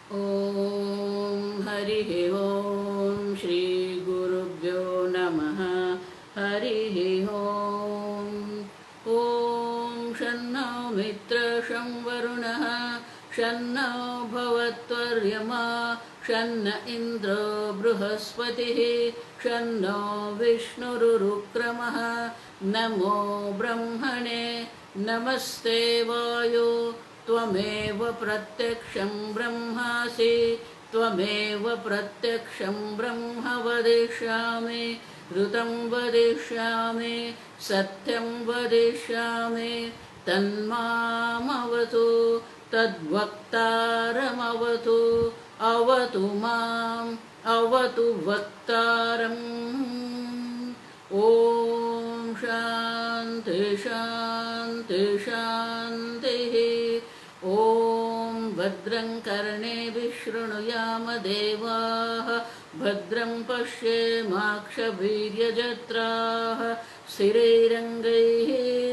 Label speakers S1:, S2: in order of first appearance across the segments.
S1: ॐ हरिः ॐ श्रीगुरुभ्यो नमः। हरिः ॐ। ॐ शन्नो मित्रः शं वरुणः शन्नो भवत्वर्यमा शन्न इन्द्रो बृहस्पतिः शन्नो विष्णुरुक्रमः। नमो ब्रह्मणे नमस्ते वायो त्वमेव प्रत्यक्षं ब्रह्मासि त्वमेव प्रत्यक्षं ब्रह्म वदिष्यामि ऋतं वदिष्यामि सत्यं वदिष्यामि तन्मामवतु तद्वक्तारमवतु अवतु माम् अवतु वक्तारम्। ॐ शान्ति शान्ति शान्तिः। ॐ भद्रं कर्णेभिः शृणुयाम देवाः भद्रं पश्येमाक्षभिर्यजत्राः स्थिरैरङ्गैः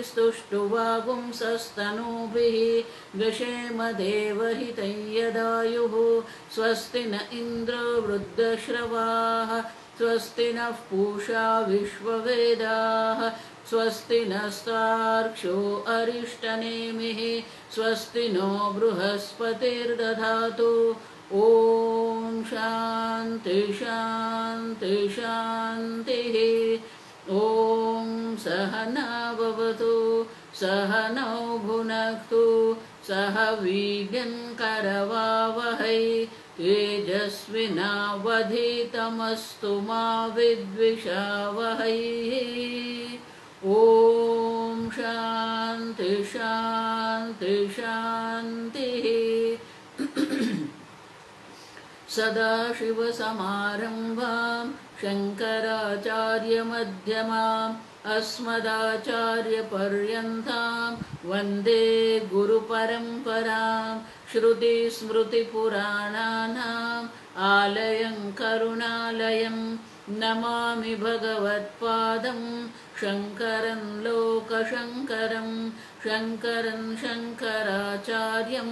S1: स्तुष्टुवागुंसस्तनूभिः व्यशेम देवहितं यदायुः। स्वस्ति न इन्द्रो वृद्धश्रवाः स्वस्ति नः पूषा विश्ववेदाः स्वस्ति नस्तार्क्ष्यो अरिष्टनेमिः स्वस्ति नो बृहस्पतिर्दधातु। ॐ शान्ति शान्ति शान्तिः। ॐ सहना भवतु सहनौ भुनक्तु सह वीर्यङ्करवावहै तेजस्विनावधीतमस्तु मा विद्विषावहै। ॐ शान्ति शान्ति शान्तिः। सदाशिवसमारम्भां शङ्कराचार्यमध्यमाम् अस्मदाचार्यपर्यन्तां वन्दे गुरुपरम्परां। श्रुतिस्मृतिपुराणानाम् आलयं करुणालयं नमामि भगवत्पादं शङ्करं लोकशङ्करं शङ्करं शङ्कराचार्यं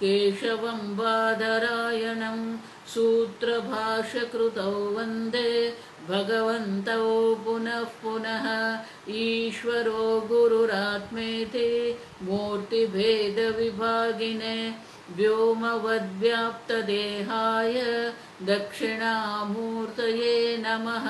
S1: केशवं बादरायणं सूत्रभाष्यकृतौ वन्दे भगवन्तौ पुनः पुनः। ईश्वरो गुरुरात्मेति मूर्तिभेदविभागिने व्योमवद्व्याप्तदेहाय दक्षिणामूर्तये नमः।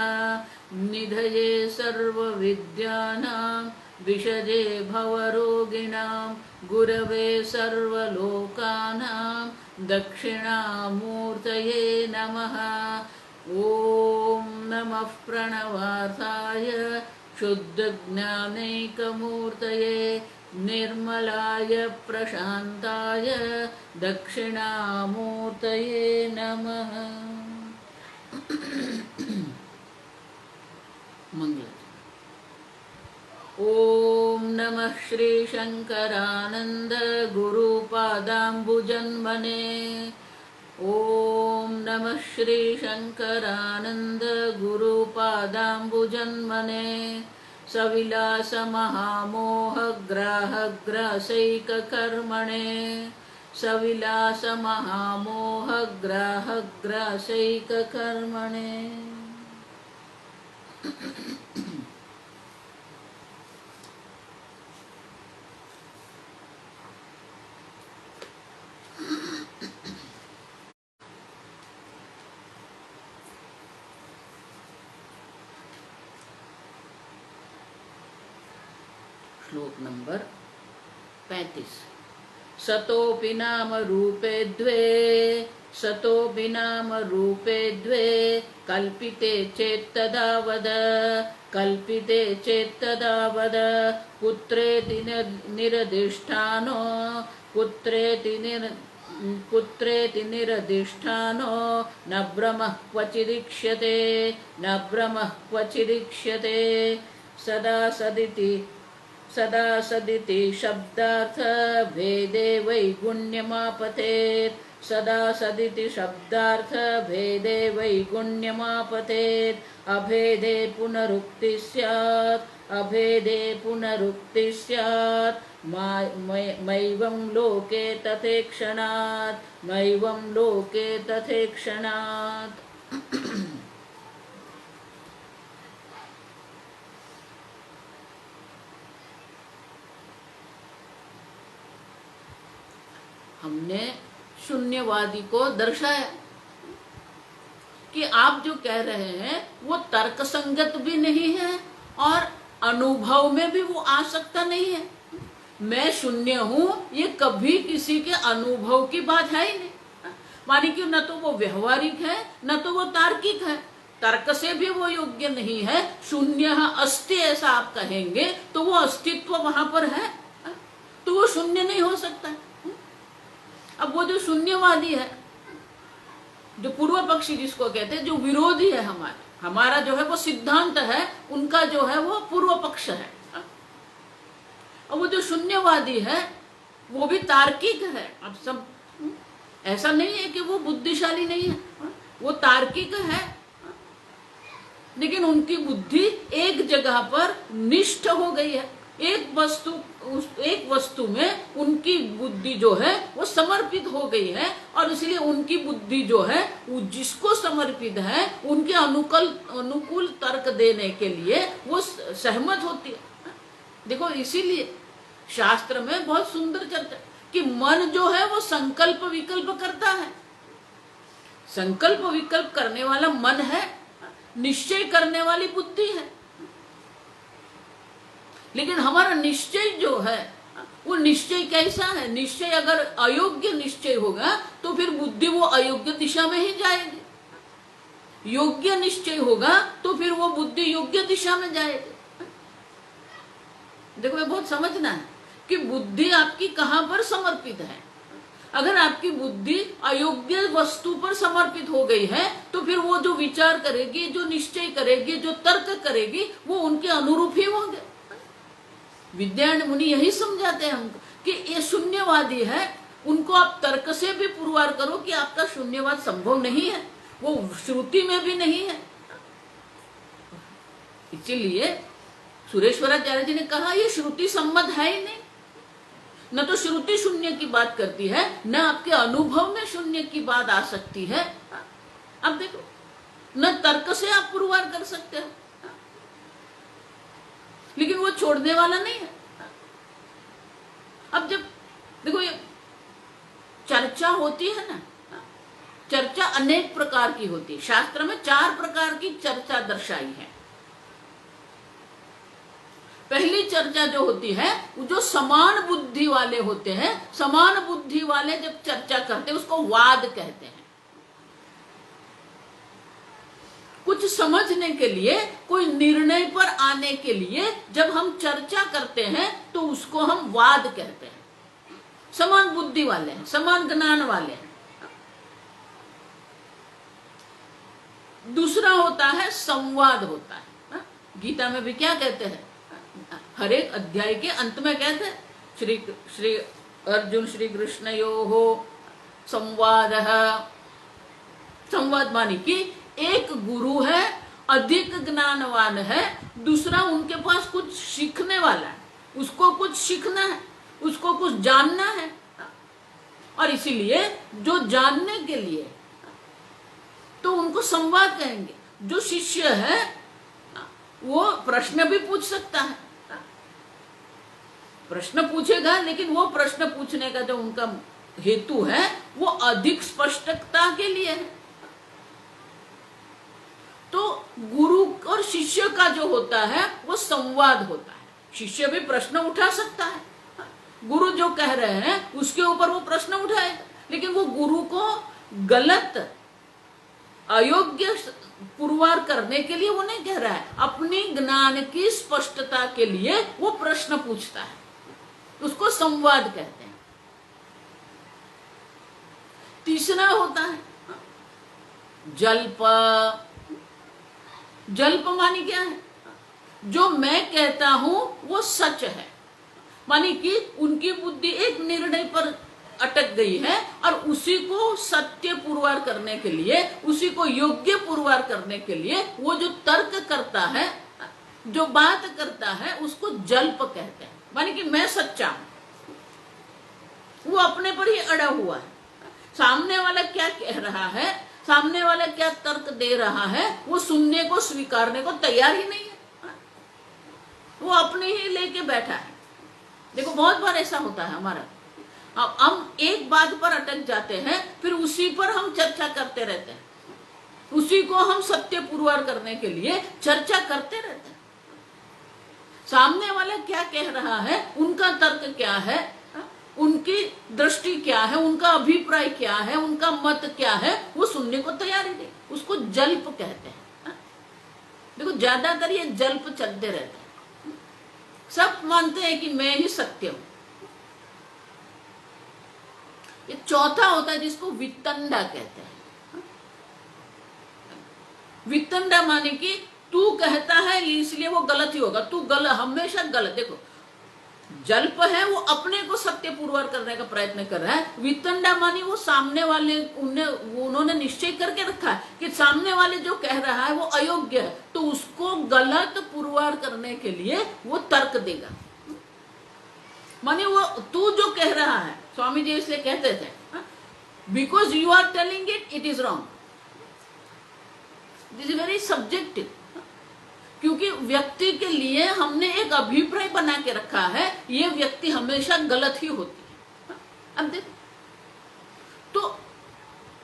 S1: निधये सर्वविद्यानां विषजे भवरोगिणां गुरवे सर्वलोकानां दक्षिणामूर्तये नमः। ॐ नमः प्रणवार्थाय शुद्धज्ञानैकमूर्तये निर्मलाय प्रशान्ताय दक्षिणामूर्तये नमः। मंगल। ॐ नमः श्रीशङ्करानन्द गुरुपादाम्बुजन्मने। ॐ नमः श्रीशङ्करानन्द गुरुपादाम्बुजन्मने। सविलासमहामोहग्राहग्रासैककर्मणे सविलासमहामोहग्राहग्रासैककर्मणे। श्लोक नंबर 35। सतोपि नाम रूपे द्वे सतोपि नाम रूपे द्वे कल्पिते चेत्तदा वद कल्पिते चेत्तदा वद। कुत्रेति निरधिष्ठानो कुत्रेति निरधिष्ठानो न भ्रमः क्वचिदीक्ष्यते न भ्रमः क्वचिदीक्ष्यते। सदा सदिति सदा सदिति शब्दार्थ भेदे वैगुण्यमापतेत् सदा सदिति शब्दार्थ भेदे वैगुण्यमापतेत् अभेदे पुनरुक्ति स्यात् अभेदे पुनरुक्ति स्यात् मैवं लोके तथेक्षणात् मैवं लोके तथेक्षणात्। हमने शून्यवादी को दर्शाया कि आप जो कह रहे हैं वो तर्क संगत भी नहीं है और अनुभव में भी वो आ सकता नहीं है। मैं शून्य हूं ये कभी किसी के अनुभव की बात है ही नहीं। मानी कि न तो वो व्यवहारिक है न तो वो तार्किक है, तर्क से भी वो योग्य नहीं है। शून्य अस्ति ऐसा आप कहेंगे तो वो अस्तित्व वहां पर है, तो वो शून्य नहीं हो सकता। अब वो जो शून्यवादी है, जो पूर्व पक्षी जिसको कहते हैं, जो विरोधी है हमारा जो है वो सिद्धांत है, उनका जो है वो पूर्व पक्ष है। और वो जो शून्यवादी है वो भी तार्किक है। अब सब ऐसा नहीं है कि वो बुद्धिशाली नहीं है, वो तार्किक है, लेकिन उनकी बुद्धि एक जगह पर निष्ठ हो गई है। एक वस्तु में उनकी बुद्धि जो है वो समर्पित हो गई है, और इसलिए उनकी बुद्धि जो है वो जिसको समर्पित है उनके अनुकूल तर्क देने के लिए वो सहमत होती है। देखो, इसीलिए शास्त्र में बहुत सुंदर चर्चा कि मन जो है वो संकल्प विकल्प करता है। संकल्प विकल्प करने वाला मन है, निश्चय करने वाली बुद्धि है। लेकिन हमारा निश्चय जो है वो निश्चय कैसा है? निश्चय अगर अयोग्य निश्चय होगा तो फिर बुद्धि वो अयोग्य दिशा में ही जाएगी। योग्य निश्चय होगा तो फिर वो बुद्धि योग्य दिशा में जाएगी। देखो, ये बहुत समझना है कि बुद्धि आपकी कहां पर समर्पित है। अगर आपकी बुद्धि अयोग्य वस्तु पर समर्पित हो गई है तो फिर वो जो विचार करेगी, जो निश्चय करेगी, जो तर्क करेगी, वो उनके अनुरूप ही होंगे। विद्यारण्य मुनि यही समझाते हैं हमको कि ये शून्यवादी है, उनको आप तर्क से भी पुरवार करो कि आपका शून्यवाद संभव नहीं है, वो श्रुति में भी नहीं है। इसीलिए सुरेश्वराचार्य जी ने कहा ये श्रुति सम्मत है ही नहीं। न तो श्रुति शून्य की बात करती है, न आपके अनुभव में शून्य की बात आ सकती है। अब देखो, न तर्क से आप पुरवार कर सकते हो, लेकिन वो छोड़ने वाला नहीं है। अब जब देखो, ये चर्चा होती है ना, चर्चा अनेक प्रकार की होती है। शास्त्र में 4 प्रकार की चर्चा दर्शाई है। पहली चर्चा जो होती है वो जो समान बुद्धि वाले होते हैं, समान बुद्धि वाले जब चर्चा करते हैं उसको वाद कहते हैं। कुछ समझने के लिए, कोई निर्णय पर आने के लिए जब हम चर्चा करते हैं तो उसको हम वाद कहते हैं। समान बुद्धि वाले हैं, समान ज्ञान वाले हैं। दूसरा होता है संवाद होता है। गीता में भी क्या कहते हैं? हर एक अध्याय के अंत में कहते हैं श्री अर्जुन श्री कृष्णयोः संवादः। संवाद मानी कि एक गुरु है, अधिक ज्ञानवान है, दूसरा उनके पास कुछ सीखने वाला है, उसको कुछ सीखना है, उसको कुछ जानना है। और इसीलिए जो जानने के लिए तो उनको संवाद कहेंगे। जो शिष्य है वो प्रश्न भी पूछ सकता है, प्रश्न पूछेगा, लेकिन वो प्रश्न पूछने का जो उनका हेतु है वो अधिक स्पष्टता के लिए है। तो गुरु और शिष्य का जो होता है वो संवाद होता है। शिष्य भी प्रश्न उठा सकता है, गुरु जो कह रहे हैं उसके ऊपर वो प्रश्न उठाएगा, लेकिन वो गुरु को गलत अयोग्य पुरवार करने के लिए वो नहीं कह रहा है, अपनी ज्ञान की स्पष्टता के लिए वो प्रश्न पूछता है, उसको संवाद कहते हैं। तीसरा होता है जल्प। जल्प मानी क्या है? जो मैं कहता हूं वो सच है, मानी कि उनकी बुद्धि एक निर्णय पर अटक गई है और उसी को सत्य पुरवार करने के लिए, उसी को योग्य पुरवार करने के लिए वो जो तर्क करता है, जो बात करता है, उसको जल्प कहते हैं। माने कि मैं सच्चा हूं, वो अपने पर ही अड़ा हुआ है। सामने वाला क्या कह रहा है, सामने वाला क्या तर्क दे रहा है, वो सुनने को, स्वीकारने को तैयार ही नहीं है। वो अपने ही लेके बैठा है। देखो बहुत बार ऐसा होता है हमारा, अब हम एक बात पर अटक जाते हैं, फिर उसी पर हम चर्चा करते रहते हैं, उसी को हम सत्य पुरवार करने के लिए चर्चा करते रहते हैं। सामने वाला क्या कह रहा है, उनका तर्क क्या है, उनकी दृष्टि क्या है, उनका अभिप्राय क्या है, उनका मत क्या है, वो सुनने को तैयार ही नहीं। उसको जल्प कहते हैं। देखो ज्यादातर ये जल्प चलते रहते हैं। सब मानते हैं कि मैं ही सत्य हूं। ये चौथा होता है जिसको वितंडा कहते हैं। वितंडा माने कि तू कहता है इसलिए वो गलत ही होगा, तू गलत, हमेशा गलत। देखो जल्प है वो अपने को सत्य पुरवार करने का प्रयत्न कर रहा है। वितंडा मानी वो सामने वाले, उन्होंने निश्चय करके रखा है कि सामने वाले जो कह रहा है वो अयोग्य है, तो उसको गलत पुरवार करने के लिए वो तर्क देगा। माने वो तू जो कह रहा है, स्वामी जी इसलिए कहते थे, because you are telling it is wrong. This is very subjective, क्योंकि व्यक्ति के लिए हमने एक अभिप्राय बना के रखा है, ये व्यक्ति हमेशा गलत ही होती है। अब देख, तो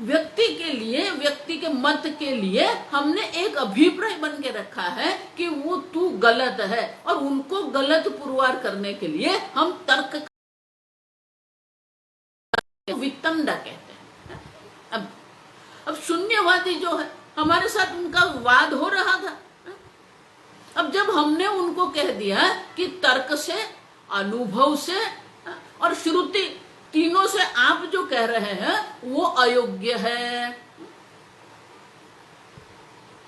S1: व्यक्ति के लिए, व्यक्ति के मत के लिए हमने एक अभिप्राय बन के रखा है कि वो तू गलत है, और उनको गलत पुरवार करने के लिए हम तर्क, वितंडा कहते हैं। अब शून्यवादी जो है, हमारे साथ उनका वाद हो रहा था। अब जब हमने उनको कह दिया कि तर्क से, अनुभव से और श्रुति, तीनों से आप जो कह रहे हैं वो अयोग्य है,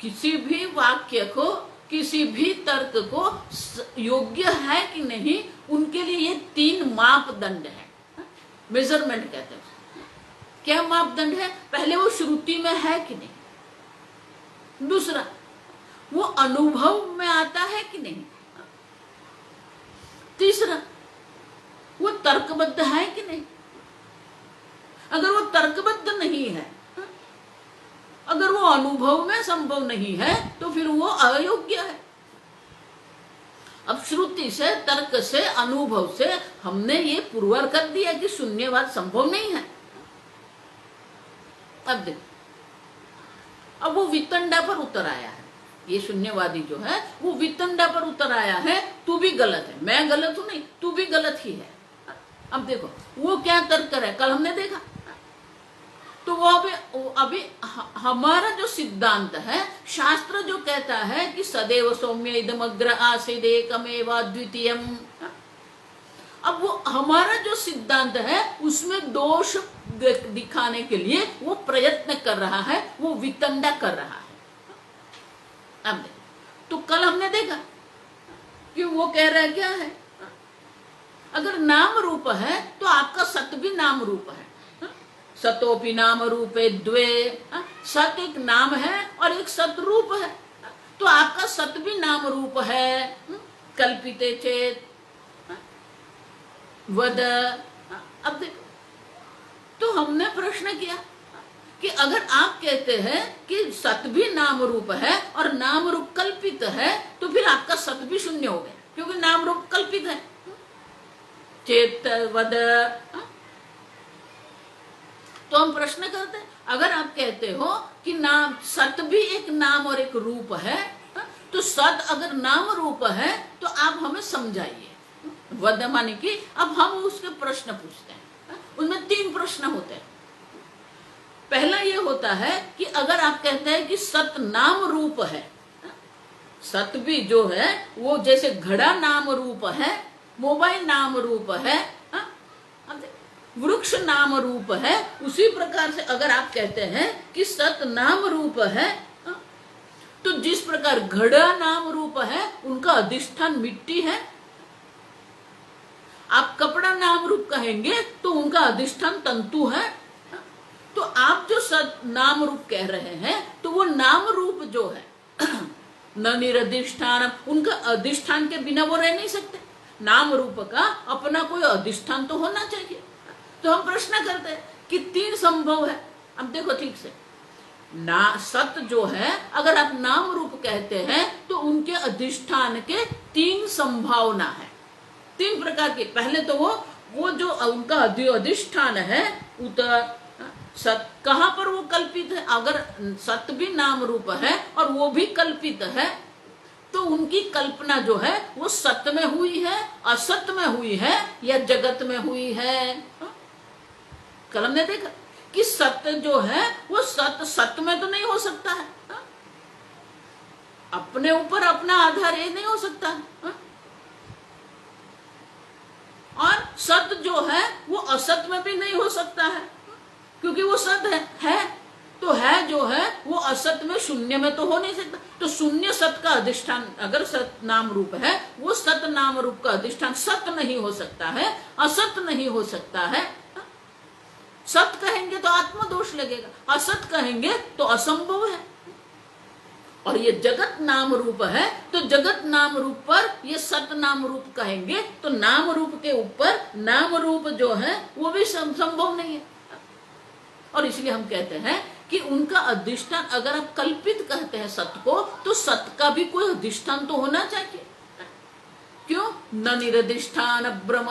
S1: किसी भी वाक्य को, किसी भी तर्क को योग्य है कि नहीं, उनके लिए ये 3 मापदंड है, मेजरमेंट कहते हैं। क्या मापदंड है? पहले वो श्रुति में है कि नहीं, दूसरा वो अनुभव में आता है कि नहीं, तीसरा वो तर्कबद्ध है कि नहीं। अगर वो तर्कबद्ध नहीं है, अगर वो अनुभव में संभव नहीं है, तो फिर वो अयोग्य है। अब श्रुति से, तर्क से, अनुभव से हमने ये पुरवार कर दिया कि शून्यवाद संभव नहीं है। अब देखो, अब वो वितंडा पर उतर आया है। ये शून्यवादी जो है वो वितंडा पर उतर आया है, तू भी गलत है, मैं गलत हूं नहीं, तू भी गलत ही है। अब देखो वो क्या तर्क कर रहा है, कल हमने देखा। तो वो अभी हमारा जो सिद्धांत है, शास्त्र जो कहता है कि सदैव सौम्य इदमग्र आसीद एकमेव अद्वितीयम, अब वो हमारा जो सिद्धांत है उसमें दोष दिखाने के लिए वो प्रयत्न कर रहा है, वो वितंडा कर रहा है। अब देखो, तो कल हमने देखा कि वो कह रहा है क्या है, अगर नाम रूप है तो आपका सत भी नाम रूप है। सतोपि नाम रूपे द्वे, सत एक नाम है और एक सत रूप है, तो आपका सत भी नाम रूप है। कल्पिते चेत वद। अब देखो, तो हमने प्रश्न किया कि अगर आप कहते हैं कि सत भी नाम रूप है और नाम रूप कल्पित है, तो फिर आपका सत भी शून्य हो गया, क्योंकि नाम रूप कल्पित है। चेत वद। तो हम प्रश्न करते हैं, अगर आप कहते हो कि नाम, सत भी एक नाम और एक रूप है, तो सत अगर नाम रूप है तो आप हमें समझाइए। वद माने कि अब हम उसके प्रश्न पूछते हैं। उनमें 3 प्रश्न होते हैं। पहला ये होता है कि अगर आप कहते हैं कि सत नाम रूप है, सत भी जो है वो जैसे घड़ा नाम रूप है, मोबाइल नाम रूप है, वृक्ष नाम रूप है, उसी प्रकार से अगर आप कहते हैं कि सत नाम रूप है, तो जिस प्रकार घड़ा नाम रूप है, उनका अधिष्ठान मिट्टी है, आप कपड़ा नाम रूप कहेंगे तो उनका अधिष्ठान तंतु है। तो आप जो सद नाम रूप कह रहे हैं तो वो नाम रूप जो है न निरधिष्ठान, उनका अधिष्ठान के बिना वो रह नहीं सकते। नाम रूप का अपना कोई अधिष्ठान तो होना चाहिए। तो हम प्रश्न करते हैं कि 3 संभव है। अब देखो ठीक से, ना सत जो है अगर आप नाम रूप कहते हैं तो उनके अधिष्ठान के 3 संभावना है, 3 प्रकार की। पहले तो वो जो उनका अधिष्ठान है उतर सत, कहां पर वो कल्पित है? अगर सत भी नाम रूप है और वो भी कल्पित है तो उनकी कल्पना जो है वो सत में हुई है, असत में हुई है या जगत में हुई है। कल हमने देखा कि सत्य जो है वो सत्य में तो नहीं हो सकता है। अपने ऊपर अपना आधार ये नहीं हो सकता है। और सत्य जो है वो असत में भी नहीं हो सकता है, क्योंकि वो सत्य है तो है जो है वो असत में शून्य में तो हो नहीं सकता। तो शून्य सत का अधिष्ठान अगर सत नाम रूप है, वो सत नाम रूप का अधिष्ठान सत्य नहीं हो सकता है, असत नहीं हो सकता है। सत कहेंगे तो आत्मदोष लगेगा, असत कहेंगे तो असंभव है। और ये जगत नाम रूप है तो जगत नाम रूप पर ये सत नाम रूप कहेंगे तो नाम रूप के ऊपर नाम रूप जो है वो भी संभव नहीं है। और इसलिए हम कहते हैं कि उनका अधिष्ठान, अगर आप कल्पित कहते हैं सत को, तो सत का भी कोई अधिष्ठान तो होना चाहिए। क्यों? न निरधिष्ठान ब्रह्म,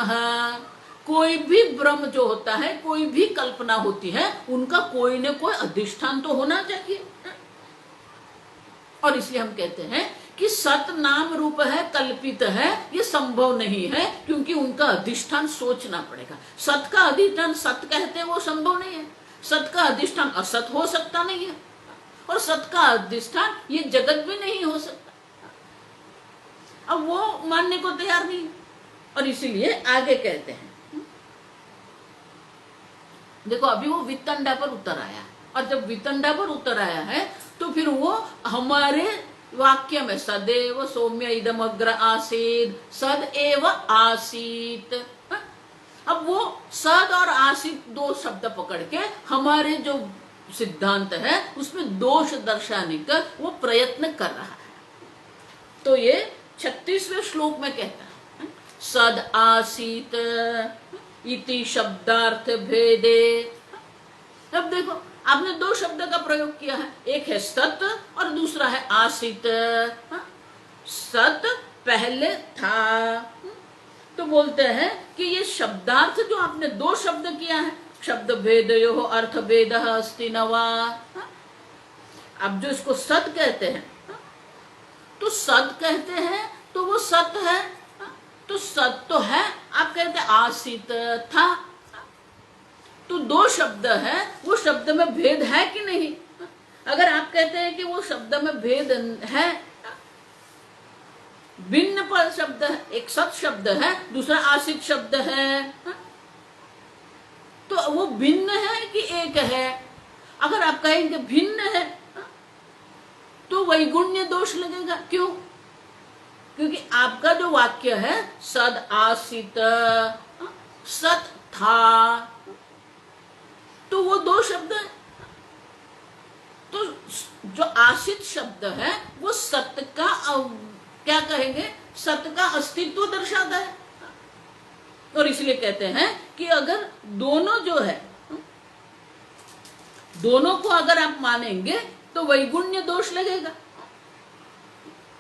S1: कोई भी ब्रह्म जो होता है, कोई भी कल्पना होती है, उनका कोई न कोई अधिष्ठान तो होना चाहिए। और इसलिए हम कहते हैं कि सत नाम रूप है, कल्पित है, ये संभव नहीं है, क्योंकि उनका अधिष्ठान सोचना पड़ेगा। सत का अधिष्ठान सत कहते हैं वो संभव नहीं है, सत का अधिष्ठान असत हो सकता नहीं है, और सत का अधिष्ठान ये जगत भी नहीं हो सकता। अब वो मानने को तैयार नहीं, और इसीलिए आगे कहते हैं, देखो अभी वो वितंडा पर उतर आया, और जब वितंडा पर उतर आया है तो फिर वो हमारे वाक्य में सदैव सौम्य इदम अग्र आसीत, सद एव आसीत। अब वो सद और आसीत 2 शब्द पकड़ के हमारे जो सिद्धांत है उसमें दोष दर्शाने का वो प्रयत्न कर रहा है। तो ये 36वें श्लोक में कहता है सद आसीत इति शब्दार्थ भेदे। अब देखो आपने 2 शब्द का प्रयोग किया है, एक है सत और दूसरा है आसीत। सत पहले था, तो बोलते हैं कि ये शब्दार्थ जो आपने 2 शब्द किया है, शब्द भेदयो अर्थ भेद अस्ति न वा। अब जो इसको सत कहते हैं, तो सत कहते हैं तो वो सत है, तो सत तो है। आप कहते हैं आसीत था, तो 2 शब्द है, वो शब्द में भेद है कि नहीं? अगर आप कहते हैं कि वो शब्द में भेद है, भिन्न पर शब्द है, एक सत शब्द है, दूसरा आसित शब्द है, तो वो भिन्न है कि एक है? अगर आप कहेंगे भिन्न है तो वैगुण्य दोष लगेगा। क्यों? क्योंकि आपका जो वाक्य है सद आसित, सत था, तो वो 2 शब्द है। तो जो आसित शब्द है वो सत्य का क्या कहेंगे, सत्य का अस्तित्व दर्शाता है। और इसलिए कहते हैं कि अगर दोनों जो है, दोनों को अगर आप मानेंगे तो वैगुण्य दोष लगेगा।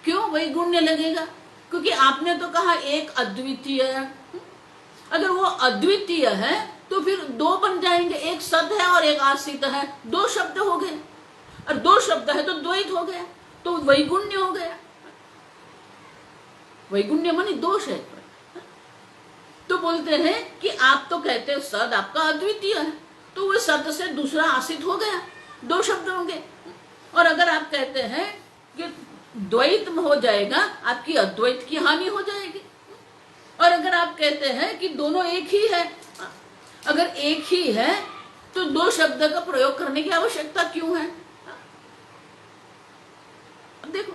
S1: क्यों वैगुण्य लगेगा? क्योंकि आपने तो कहा एक अद्वितीय है, अगर वो अद्वितीय है तो फिर 2 बन जाएंगे, एक सद है और एक आसित है, 2 शब्द हो गए, और 2 शब्द है तो द्वैत हो गया, तो वैगुण्य हो गया। वैगुण्य मानी दोष है। तो बोलते हैं कि आप तो कहते हैं सद आपका अद्वितीय है, तो वो सद से दूसरा आसित हो गया, 2 शब्द होंगे। और अगर आप कहते हैं कि द्वैत में हो जाएगा, आपकी अद्वैत की हानि हो जाएगी। और अगर आप कहते हैं कि दोनों एक ही है, अगर एक ही है तो 2 शब्द का प्रयोग करने की आवश्यकता क्यों है? अब देखो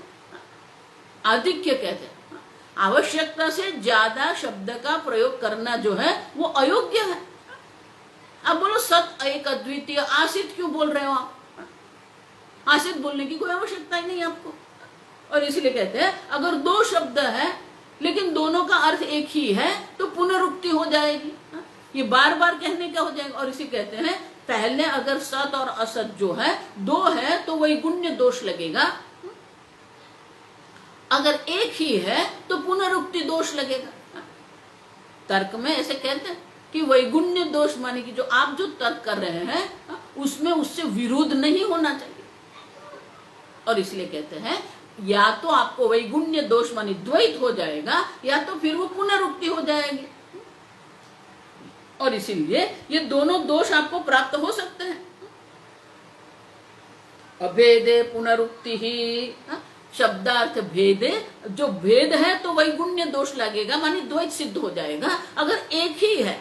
S1: आधिक्य कहते हैं, आवश्यकता से ज्यादा शब्द का प्रयोग करना जो है वो अयोग्य है। अब बोलो सत एक अद्वितीय आसित क्यों बोल रहे हो आप? आसित बोलने की कोई आवश्यकता ही नहीं आपको। और इसलिए कहते हैं अगर दो शब्द है लेकिन दोनों का अर्थ एक ही है तो पुनरुक्ति हो जाएगी, ये बार बार कहने का हो जाएगा। और इसी कहते हैं पहले अगर सत और असत जो है दो है तो वही गुण्य दोष लगेगा, अगर एक ही है तो पुनरुक्ति दोष लगेगा। तर्क में ऐसे कहते हैं कि वैगुण्य दोष माने कि जो आप जो तर्क कर रहे हैं उसमें उससे विरोध नहीं होना चाहिए। और इसलिए कहते हैं या तो आपको वैगुण्य दोष माने द्वैत हो जाएगा या तो फिर वो पुनरुक्ति हो जाएगी। और इसीलिए ये दोनों दोष आपको प्राप्त हो सकते हैं। अभेदे पुनरुक्ति ही, शब्दार्थ भेदे, जो भेद है तो वैगुण्य दोष लगेगा मानी द्वैत सिद्ध हो जाएगा। अगर एक ही है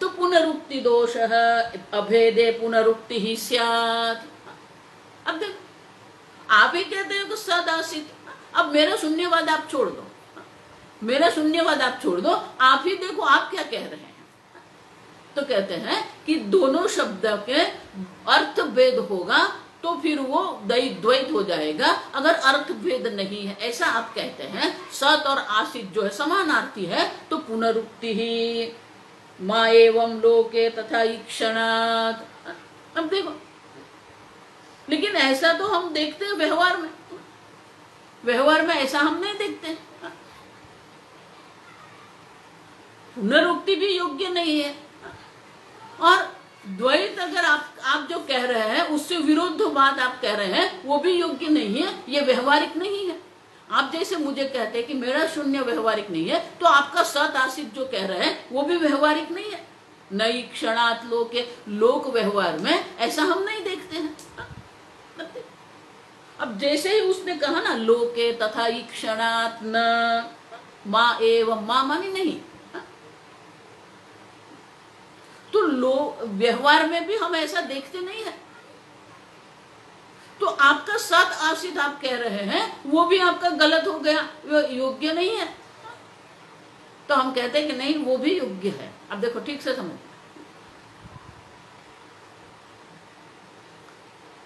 S1: तो पुनरुक्ति दोष है, अभेदे पुनरुक्ति ही स्यात्। अब देखो आप ही कहते हो कि सदासित, अब मेरा शून्यवाद आप छोड़ दो, मेरा शून्यवाद आप छोड़ दो, आप ही देखो आप क्या कह रहे हैं। तो कहते हैं कि दोनों शब्द के अर्थ भेद होगा तो फिर वो द्वैत हो जाएगा, अगर अर्थ भेद नहीं है ऐसा आप कहते हैं। सत और आसित जो है समानार्थी है तो पुनरुक्ति ही मा एवं लोके तथा ईक्षणात्। अब देखो लेकिन ऐसा तो हम देखते हैं व्यवहार में, व्यवहार में ऐसा हम नहीं देखते। पुनरुक्ति भी योग्य नहीं है और द्वैत अगर आप जो कह रहे हैं उससे विरुद्ध बात आप कह रहे हैं वो भी योग्य नहीं है, ये व्यवहारिक नहीं है। आप जैसे मुझे कहते हैं कि मेरा शून्य व्यवहारिक नहीं है तो आपका सत आसित जो कह रहे हैं वो भी व्यवहारिक नहीं है। नई क्षणात लोके, लोक व्यवहार में ऐसा हम नहीं देखते हैं। अब जैसे ही उसने कहा ना लोके तथा ईक्षणात् न माँ एवं माँ मानी नहीं, तो व्यवहार में भी हम ऐसा देखते नहीं है। तो आपका सत आसित आप कह रहे हैं वो भी आपका गलत हो गया, वो योग्य नहीं है। तो हम कहते हैं कि नहीं वो भी योग्य है। अब देखो ठीक से समझ,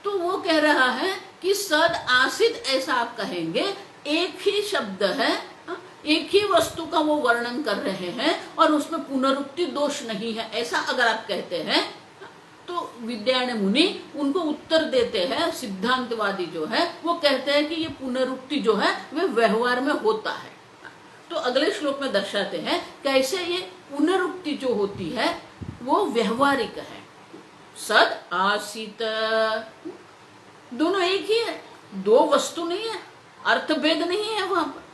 S1: तो वो कह रहा है कि सद आसित ऐसा आप कहेंगे, एक ही शब्द है, एक ही वस्तु का वो वर्णन कर रहे हैं और उसमें पुनरुक्ति दोष नहीं है, ऐसा अगर आप कहते हैं तो विद्यायण मुनि उनको उत्तर देते हैं। सिद्धांतवादी जो है वो कहते हैं कि ये पुनरुक्ति जो है वे व्यवहार में होता है। तो अगले श्लोक में दर्शाते हैं कैसे ये पुनरुक्ति जो होती है वो व्यवहारिक है। सद आसित दोनों एक ही है, दो वस्तु नहीं है, अर्थ भेद नहीं है वहां पर।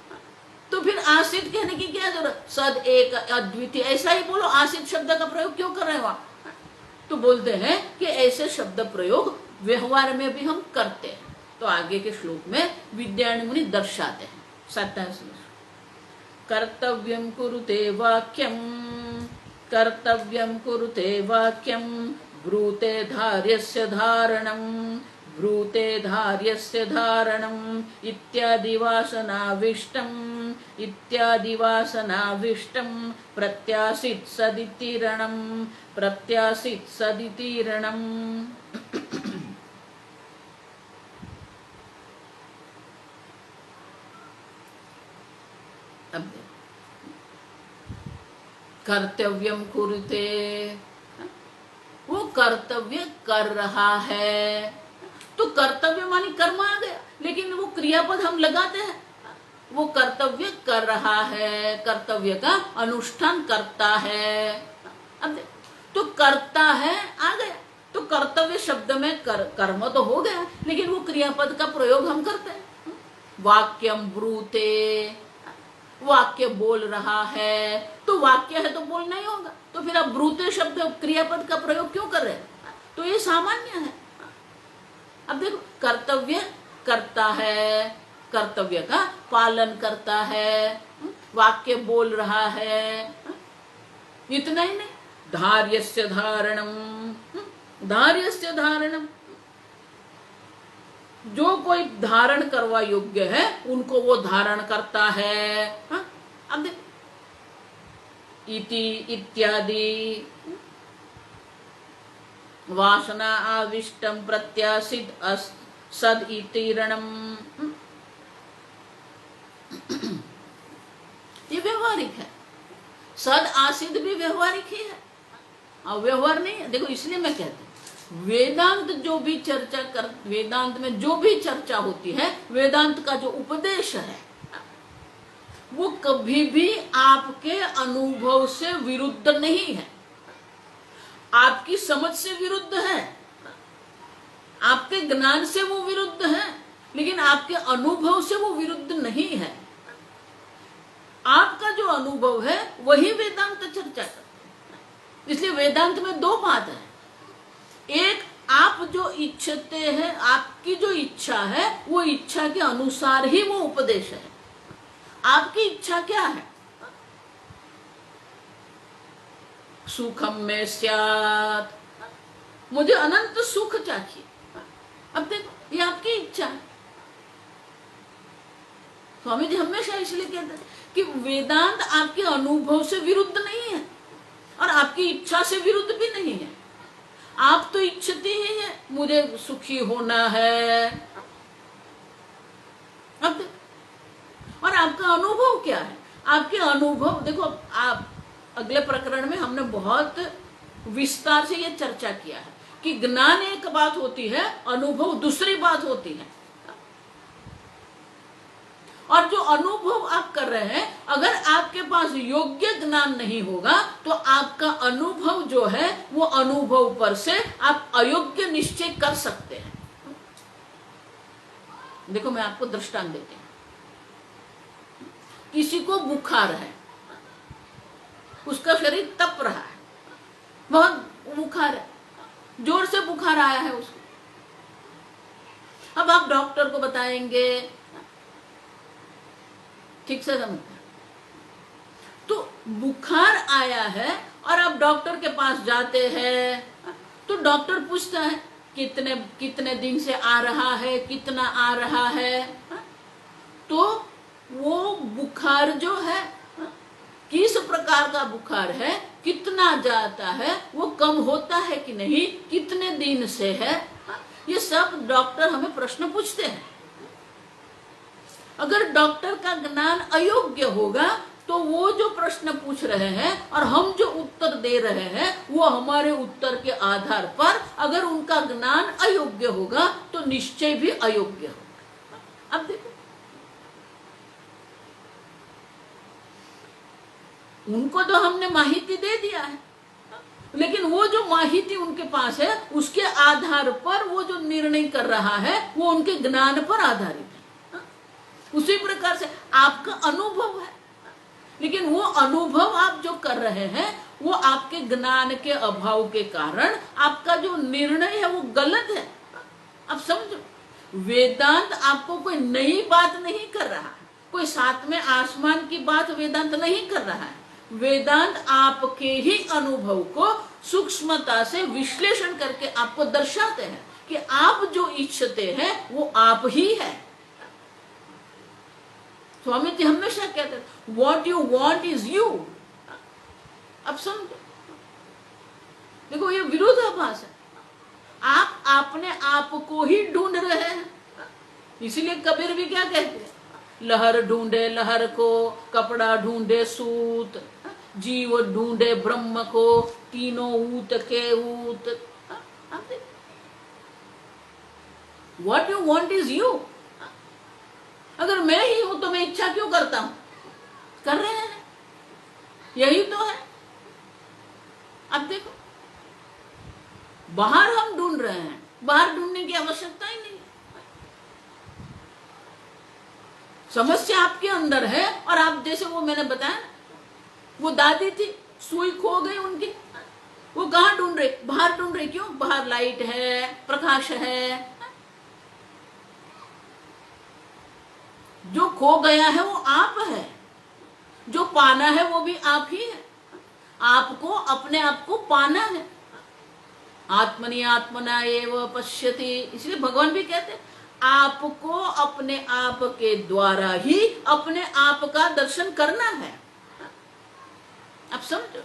S1: तो फिर आसित कहने की क्या जरूरत, सद एक अद्वितीय ऐसा ही बोलो। आसित शब्द का प्रयोग क्यों कर रहे हो आप? तो बोलते हैं कि ऐसे शब्द प्रयोग व्यवहार में भी हम करते हैं। तो आगे के श्लोक में विद्यायण मुनि दर्शाते हैं। 27 कर्तव्यम कुरुते वाक्यम, कर्तव्यम कुरुते वाक्यम, ब्रूते धार्यस्य धारणम, ब्रूते धार्यस्य धारणम, इत्यादि वासनाविष्टम, इत्यादि वासनाविष्टम, प्रत्यासित सदितिरणम, प्रत्यासित सदितिरणम। अब कर्तव्यम कुरुते, वो कर्तव्य कर रहा है। तो कर्तव्य मानी कर्म आ गया, लेकिन वो क्रियापद हम लगाते हैं। वो कर्तव्य कर रहा है, कर्तव्य का अनुष्ठान करता है। अब तो करता है आ गया, तो कर्तव्य शब्द में कर्म तो हो गया, लेकिन वो क्रियापद का प्रयोग हम करते हैं। वाक्यम ब्रूते, वाक्य बोल रहा है, तो वाक्य है तो बोलना ही होगा। तो फिर आप ब्रूते शब्द क्रियापद का प्रयोग क्यों कर रहे हैं? तो ये सामान्य है। अब देखो कर्तव्य करता है, कर्तव्य का पालन करता है, वाक्य बोल रहा है, इतना ही नहीं, धार्यस्य धारणम, धार्यस्य धारणम, जो कोई धारण करवा योग्य है उनको वो धारण करता है। अब देख, इति इत्यादि वासना आविष्टम प्रत्याशित सद इति रणम, ये व्यवहारिक है। सद आसिद भी व्यवहारिक ही है, और व्यवहार नहीं है। देखो इसलिए मैं कहती हूँ वेदांत जो भी चर्चा कर, वेदांत में जो भी चर्चा होती है, वेदांत का जो उपदेश है वो कभी भी आपके अनुभव से विरुद्ध नहीं है, आपकी समझ से विरुद्ध है, आपके ज्ञान से वो विरुद्ध है, लेकिन आपके अनुभव से वो विरुद्ध नहीं है। आपका जो अनुभव है वही वेदांत चर्चा करते हैं। इसलिए वेदांत में दो बात है, एक आप जो इच्छते हैं, आपकी जो इच्छा है वो इच्छा के अनुसार ही वो उपदेश है। आपकी इच्छा क्या है? सुखम में स्यात्, मुझे अनंत सुख चाहिए। अब देखो ये आपकी इच्छा है। स्वामी जी हमेशा इसलिए कहते हैं कि वेदांत आपके अनुभव से विरुद्ध नहीं है और आपकी इच्छा से विरुद्ध भी नहीं है। आप तो इच्छती ही है मुझे सुखी होना है, अब और आपका अनुभव क्या है? आपके अनुभव देखो, आप अगले प्रकरण में हमने बहुत विस्तार से ये चर्चा किया है कि ज्ञान एक बात होती है, अनुभव दूसरी बात होती है। और जो अनुभव आप कर रहे हैं, अगर आपके पास योग्य ज्ञान नहीं होगा तो आपका अनुभव जो है वो अनुभव पर से आप अयोग्य निश्चय कर सकते हैं। देखो मैं आपको दृष्टांत देती हूं। किसी को बुखार है, उसका शरीर तप रहा है, बहुत बुखार है, जोर से बुखार आया है उसको। अब आप डॉक्टर को बताएंगे, ठीक से समझते, तो बुखार आया है और आप डॉक्टर के पास जाते हैं तो डॉक्टर पूछता है कितने कितने दिन से आ रहा है, कितना आ रहा है, तो वो बुखार जो है किस प्रकार का बुखार है, कितना जाता है, वो कम होता है कि नहीं, कितने दिन से है, ये सब डॉक्टर हमें प्रश्न पूछते हैं। अगर डॉक्टर का ज्ञान अयोग्य होगा तो वो जो प्रश्न पूछ रहे हैं और हम जो उत्तर दे रहे हैं वो हमारे उत्तर के आधार पर, अगर उनका ज्ञान अयोग्य होगा तो निश्चय भी अयोग्य होगा। अब देखो, उनको तो हमने माहिती दे दिया है, लेकिन वो जो माहिती उनके पास है उसके आधार पर वो जो निर्णय कर रहा है वो उनके ज्ञान पर आधारित है। उसी प्रकार से आपका अनुभव है, लेकिन वो अनुभव आप जो कर रहे हैं वो आपके ज्ञान के अभाव के कारण आपका जो निर्णय है वो गलत है। अब समझो, वेदांत आपको कोई नई बात नहीं कर रहा है, कोई सातवें आसमान की बात वेदांत नहीं कर रहा है। वेदांत आपके ही अनुभव को सूक्ष्मता से विश्लेषण करके आपको दर्शाते हैं कि आप जो इच्छते हैं वो आप ही है। स्वामी जी हमेशा कहते हैं what you want is you. अब समझो, देखो ये विरोधाभास है। आप अपने आप को ही ढूंढ रहे हैं। इसीलिए कबीर भी क्या कहते हैं, लहर ढूंढे लहर को, कपड़ा ढूंढे सूत, जीव ढूंढे ब्रह्म को, तीनों ऊत के ऊत। What you want is you. अगर मैं ही हूं तो मैं इच्छा क्यों करता हूं? कर रहे हैं, यही तो है। अब देखो, बाहर हम ढूंढ रहे हैं, बाहर ढूंढने की आवश्यकता ही नहीं है। समस्या आपके अंदर है। और आप जैसे वो मैंने बताया, वो दादी थी, सुई खो गई उनकी, वो कहाँ ढूंढ रहे? बाहर ढूंढ रहे। क्यों? बाहर लाइट है, प्रकाश है। जो खो गया है वो आप है, जो पाना है वो भी आप ही है। आपको अपने आप को पाना है। आत्मनि आत्मना एव पश्यति। इसलिए भगवान भी कहते हैं आपको अपने आप के द्वारा ही अपने आप का दर्शन करना है। आप समझो,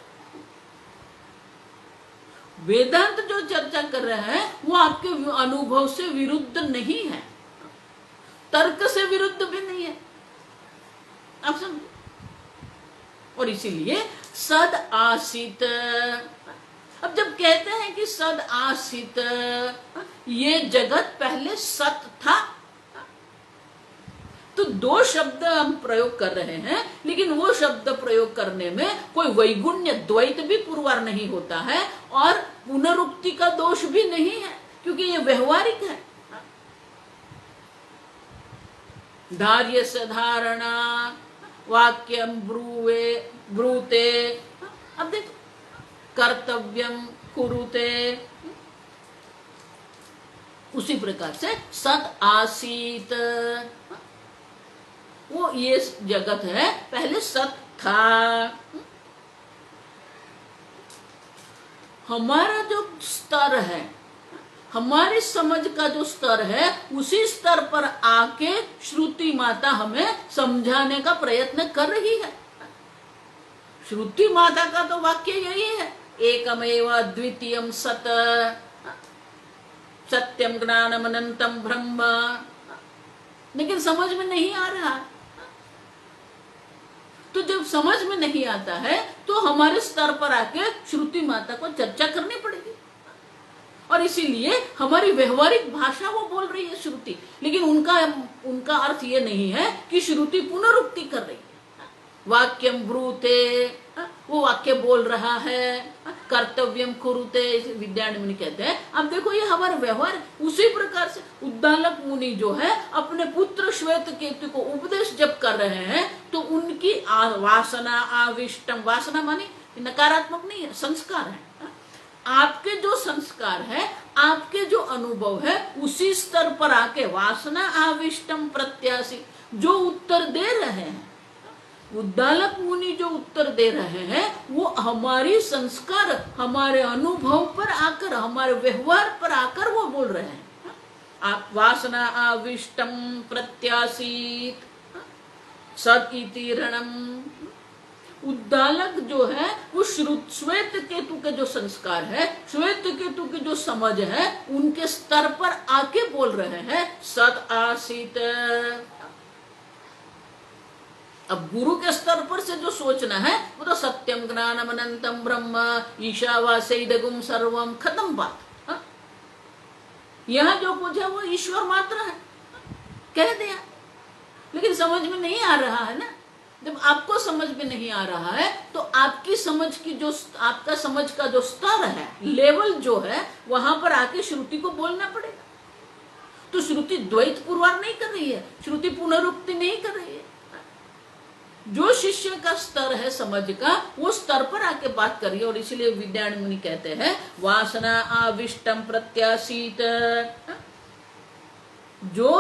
S1: वेदांत जो चर्चा कर रहे हैं वो आपके अनुभव से विरुद्ध नहीं है, तर्क से विरुद्ध भी नहीं है। आप समझो, और इसीलिए सद आसित, अब जब कहते हैं कि सद आसित, ये जगत पहले सत था, तो दो शब्द हम प्रयोग कर रहे हैं, लेकिन वो शब्द प्रयोग करने में कोई वैगुण्य द्वैत भी पुरवार नहीं होता है और पुनरुक्ति का दोष भी नहीं है, क्योंकि ये व्यवहारिक है। धार्य साधारणा वाक्यम ब्रूवे ब्रूते, अब देखो, कर्तव्यम कुरुते, उसी प्रकार से सत आसीत, वो ये जगत है पहले सत था। हमारा जो स्तर है, हमारी समझ का जो स्तर है, उसी स्तर पर आके श्रुति माता हमें समझाने का प्रयत्न कर रही है। श्रुति माता का तो वाक्य यही है, एकमेव द्वितीयम सत सत्यम ज्ञानम अनंतम ब्रह्म, लेकिन समझ में नहीं आ रहा। तो जब समझ में नहीं आता है तो हमारे स्तर पर आके श्रुति माता को चर्चा करनी पड़ेगी, और इसीलिए हमारी व्यवहारिक भाषा वो बोल रही है श्रुति, लेकिन उनका अर्थ ये नहीं है कि श्रुति पुनरुक्ति कर रही है। वाक्यम ब्रूते, वो वाक्य बोल रहा है, कर्तव्यम कुरुते, विद्यारण्य मुनि कहते हैं। अब देखो, ये हमारा व्यवहार उसी प्रकार से उद्दालक मुनि जो है अपने पुत्र श्वेत केतु को उपदेश जब कर रहे हैं, तो उनकी वासना आविष्टम, वासना मानी नकारात्मक नहीं है, संस्कार है। आपके जो संस्कार है, आपके जो अनुभव है, उसी स्तर पर आके वासना आविष्टम प्रत्याशी जो उत्तर दे रहे हैं, उद्दालक मुनि जो उत्तर दे रहे हैं, वो हमारी संस्कार, हमारे अनुभव पर आकर, हमारे व्यवहार पर आकर वो बोल रहे हैं। आप वासना आविष्टम प्रत्याशित सद इति रणम, उद्दालक जो है वो श्वेत केतु के जो संस्कार है, श्वेत केतु की जो समझ है, उनके स्तर पर आके बोल रहे हैं सद आसित। अब गुरु के स्तर पर से जो सोचना है वो तो सत्यम ज्ञानम अनंतम ब्रह्म ईशावास्यैदगुम सर्वम, खत्म बात। यहां जो कुछ है वो ईश्वर मात्र है, कह दिया, लेकिन समझ में नहीं आ रहा है ना। जब आपको समझ में नहीं आ रहा है तो आपकी समझ की जो, आपका समझ का जो स्तर है, लेवल जो है, वहां पर आके श्रुति को बोलना पड़ेगा। तो श्रुति द्वैत पुरवार नहीं कर रही है, श्रुति पुनरुक्ति नहीं कर रही है। जो शिष्य का स्तर है समझ का, वो स्तर पर आके बात करिए। और इसलिए विद्यारण्य मुनि कहते हैं वासना आविष्टम प्रत्याशित, जो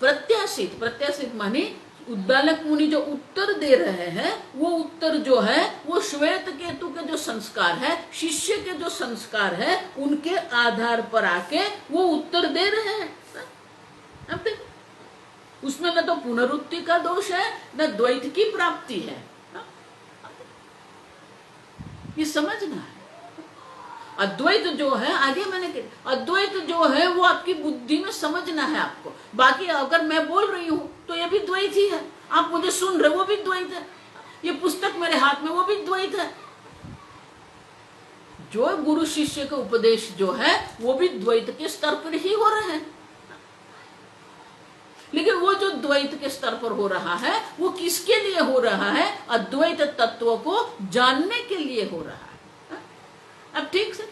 S1: प्रत्याशित, प्रत्याशित माने उद्दालक मुनि जो उत्तर दे रहे हैं, वो उत्तर जो है वो श्वेत केतु के जो संस्कार है, शिष्य के जो संस्कार है, उनके आधार पर आके वो उत्तर दे रहे हैं। अब देखो, उसमें न तो पुनरुक्ति का दोष है, न द्वैत की प्राप्ति है। ये समझना है। अद्वैत जो है, आगे मैंने कहा, अद्वैत जो है वो आपकी बुद्धि में समझना है आपको। बाकी अगर मैं बोल रही हूं तो ये भी द्वैत ही है, आप मुझे सुन रहे, वो भी द्वैत है, ये पुस्तक मेरे हाथ में, वो भी द्वैत है। जो गुरु शिष्य का उपदेश जो है वो भी द्वैत के स्तर पर ही हो रहे हैं, लेकिन वो जो द्वैत के स्तर पर हो रहा है वो किसके लिए हो रहा है? अद्वैत तत्व को जानने के लिए हो रहा है। अब ठीक से,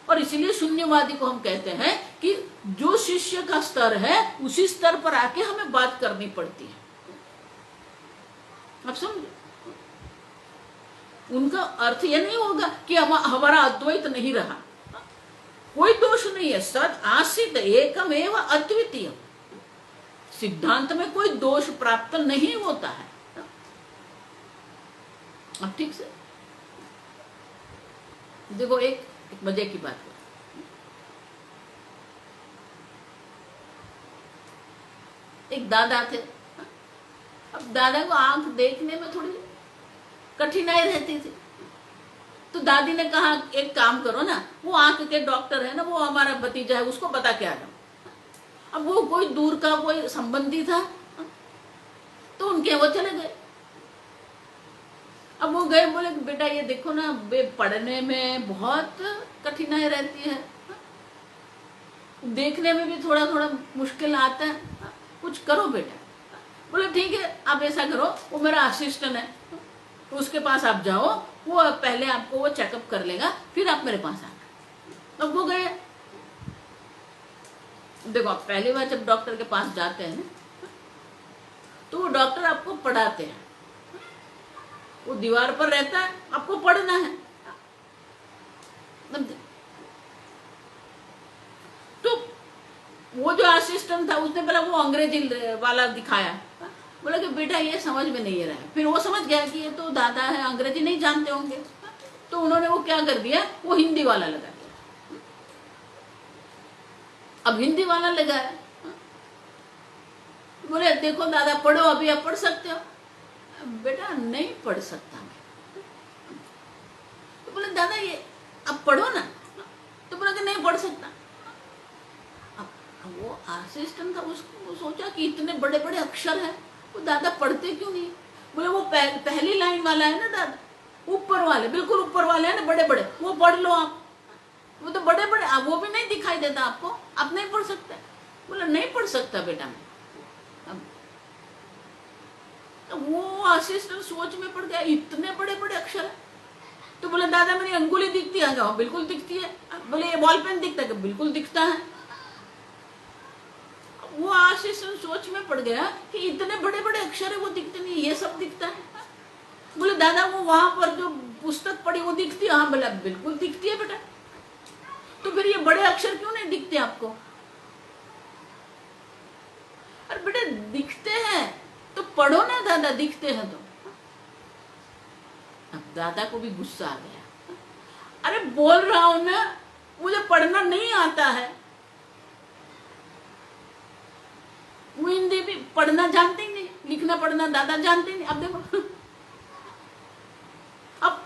S1: और इसीलिए शून्यवादी को हम कहते हैं कि जो शिष्य का स्तर है उसी स्तर पर आके हमें बात करनी पड़ती है। आप समझो, उनका अर्थ यह नहीं होगा कि हमारा अद्वैत नहीं रहा, कोई दोष नहीं है। सद आसित एकम एवं अद्वितीय, सिद्धांत में कोई दोष प्राप्त नहीं होता है। अब ठीक से देखो, एक मजे की बात है। एक दादा थे। अब दादा को आंख देखने में थोड़ी कठिनाई रहती थी, तो दादी ने कहा एक काम करो ना, वो आंख के डॉक्टर है ना, वो हमारा भतीजा है, उसको बता के आ जाओ। अब वो कोई दूर का कोई संबंधी था, तो उनके वो चले गए। अब वो गए, बोले बेटा ये देखो ना, पढ़ने में बहुत कठिनाई रहती है, देखने में भी थोड़ा थोड़ा मुश्किल आता है, कुछ करो बेटा। बोले ठीक है, आप ऐसा करो, वो मेरा असिस्टेंट है, उसके पास आप जाओ, वो पहले आपको वो चेकअप कर लेगा, फिर आप मेरे पास आना। अब वो गए। देखो आप पहली बार जब डॉक्टर के पास जाते हैं तो वो डॉक्टर आपको पढ़ाते हैं, वो दीवार पर रहता है, आपको पढ़ना है। तो वो जो असिस्टेंट था उसने पहले वो अंग्रेजी वाला दिखाया, बोला कि बेटा ये समझ में नहीं रहा है। फिर वो समझ गया कि ये तो दादा है, अंग्रेजी नहीं जानते होंगे, तो उन्होंने वो क्या कर दिया, वो हिंदी वाला लगा दिया। अब हिंदी वाला लगाया, बोले देखो दादा पढ़ो, अभी आप पढ़ सकते हो। बेटा नहीं पढ़ सकता मैं। तो बोले दादा ये अब पढ़ो ना, तो बोला कि नहीं पढ़ सकता। अब वो असिस्टेंट था, उसको सोचा कि इतने बड़े बड़े अक्षर है, वो दादा पढ़ते क्यों नहीं। बोले वो पहली लाइन वाला है ना दादा, ऊपर वाले, बिल्कुल ऊपर वाले है ना बड़े बड़े, वो पढ़ लो आप। वो तो बड़े बड़े, वो भी नहीं दिखाई देता आपको, आप नहीं पढ़ सकते। बोला नहीं पढ़ सकता बेटा मैं। तो वो असिस्टेंट सोच में पड़ गया, इतने बड़े बड़े अक्षर है। तो बोले दादा मेरी अंगुली दिखती है, बिल्कुल दिखती है। बोले ये बॉल पेन दिखता है, बिल्कुल दिखता है। वो असिस्टेंट सोच में पड़ गया कि इतने बड़े बड़े अक्षर है, वो दिखते नहीं, ये सब दिखता है। बोले दादा वो वहां पर जो पुस्तक पढ़ी वो दिखती है। हाँ बोला बिल्कुल दिखती है बेटा। तो फिर ये बड़े अक्षर क्यों नहीं दिखते आपको। अरे बेटा दिखते हैं तो पढ़ो ना दादा, दिखते हैं तो। अब दादा को भी गुस्सा आ गया, अरे बोल रहा हूं ना मुझे पढ़ना नहीं आता है। वो हिंदी भी पढ़ना जानते ही नहीं, लिखना पढ़ना दादा जानते नहीं। अब देखो अब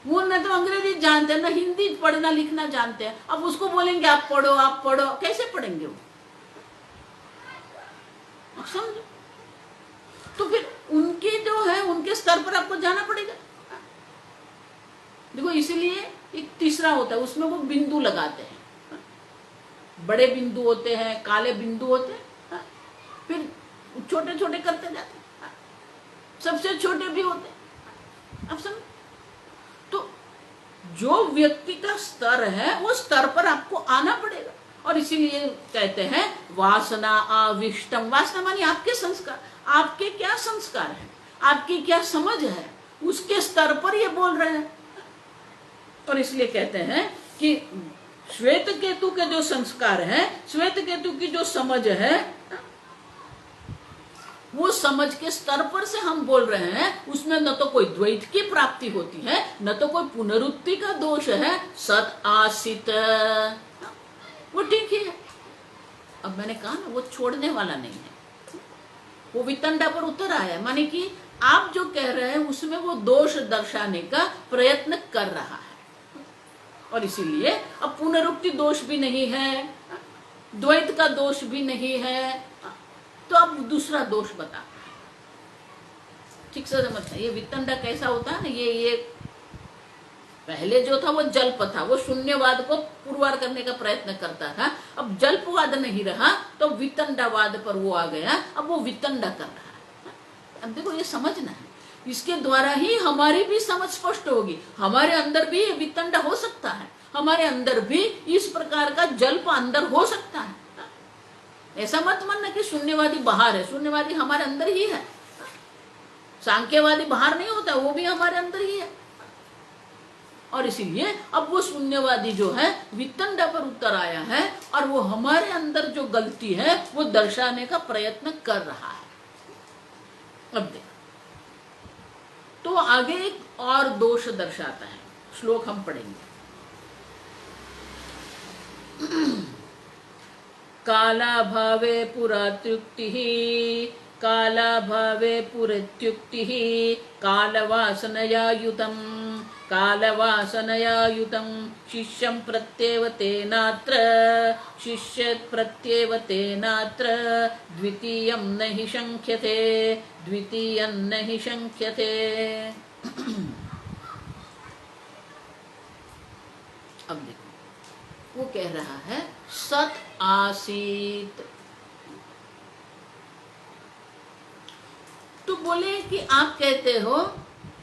S1: वो न तो अंग्रेजी जानते हैं, ना हिंदी पढ़ना लिखना जानते हैं। अब उसको बोलेंगे आप पढ़ो आप पढ़ो, कैसे पढ़ेंगे वो, समझो। तो फिर उनके जो है उनके स्तर पर आपको जाना पड़ेगा। देखो इसीलिए एक तीसरा होता है, उसमें वो बिंदु लगाते हैं, बड़े बिंदु होते हैं, काले बिंदु होते हैं, फिर छोटे छोटे करते जाते हैं, सबसे छोटे भी होते हैं। अब समझ। तो जो व्यक्ति का स्तर है वो स्तर पर आपको आना पड़ेगा। और इसीलिए कहते हैं वासना आविष्टम। वासना मानी आपके संस्कार, आपके क्या संस्कार है, आपकी क्या समझ है, उसके स्तर पर ये बोल रहे हैं। और इसलिए कहते हैं कि श्वेत केतु के जो संस्कार है, श्वेत केतु की जो समझ है, वो समझ के स्तर पर से हम बोल रहे हैं। उसमें न तो कोई द्वैत की प्राप्ति होती है, न तो कोई पुनरुक्ति का दोष है। सत आसित वो ठीक ही है। अब मैंने कहा ना वो छोड़ने वाला नहीं है, वो वितंडा पर उतर आया, माने कि आप जो कह रहे हैं उसमें वो दोष दर्शाने का प्रयत्न कर रहा है। और इसीलिए अब पुनरुक्ति दोष भी नहीं है, द्वैत का दोष भी नहीं है, तो अब दूसरा दोष बता। ठीक से समझना, ये वितंडा कैसा होता है ना, ये पहले जो था वो जल्प था, वो शून्यवाद को पुरवार करने का प्रयत्न करता था। अब जल्पवाद नहीं रहा तो वितंडावाद पर वो आ गया, अब वो वितंडा कर रहा है। अब देखो ये समझना है, इसके द्वारा ही हमारी भी समझ स्पष्ट होगी। हमारे अंदर भी ये वितंडा हो सकता है, हमारे अंदर भी इस प्रकार का जल्प अंदर हो सकता है। ऐसा मत मानना कि शून्यवादी बाहर है, शून्यवादी हमारे अंदर ही है। सांख्यवादी बाहर नहीं होता, वो भी हमारे अंदर ही है। और इसीलिए अब वो शून्यवादी जो है वितंडा पर उतर आया है और वो हमारे अंदर जो गलती है वो दर्शाने का प्रयत्न कर रहा है। अब देख, तो आगे एक और दोष दर्शाता है, श्लोक हम पढ़ेंगे। कालाभावे पुरात्युक्तिः कालाभावे पुरत्युक्तिः कालवासनया युतं शिष्यं प्रत्येव तेनात्र शिष्यत् प्रत्येव तेनात्र द्वितीयं न हि शंख्यते अब देखो वो कह रहा है सत आसीत, तो बोले कि आप कहते हो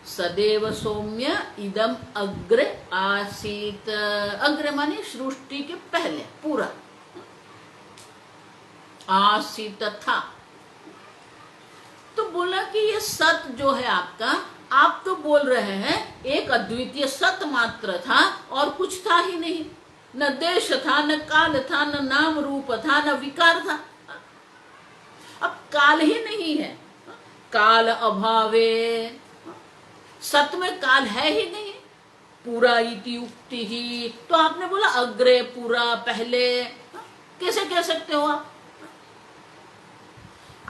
S1: सदैव सौम्य इदम अग्रे आसीत, अग्र माने सृष्टि के पहले पूरा आसीत था, तो बोला कि ये सत जो है आपका, आप तो बोल रहे हैं एक अद्वितीय सत मात्र था और कुछ था ही नहीं, न देश था, न काल था, न नाम रूप था, न विकार था। अब काल ही नहीं है, काल अभावे, सत में काल है ही नहीं, पूरा इति उक्ति ही, तो आपने बोला अग्रे पूरा पहले, कैसे कह सकते हो आप?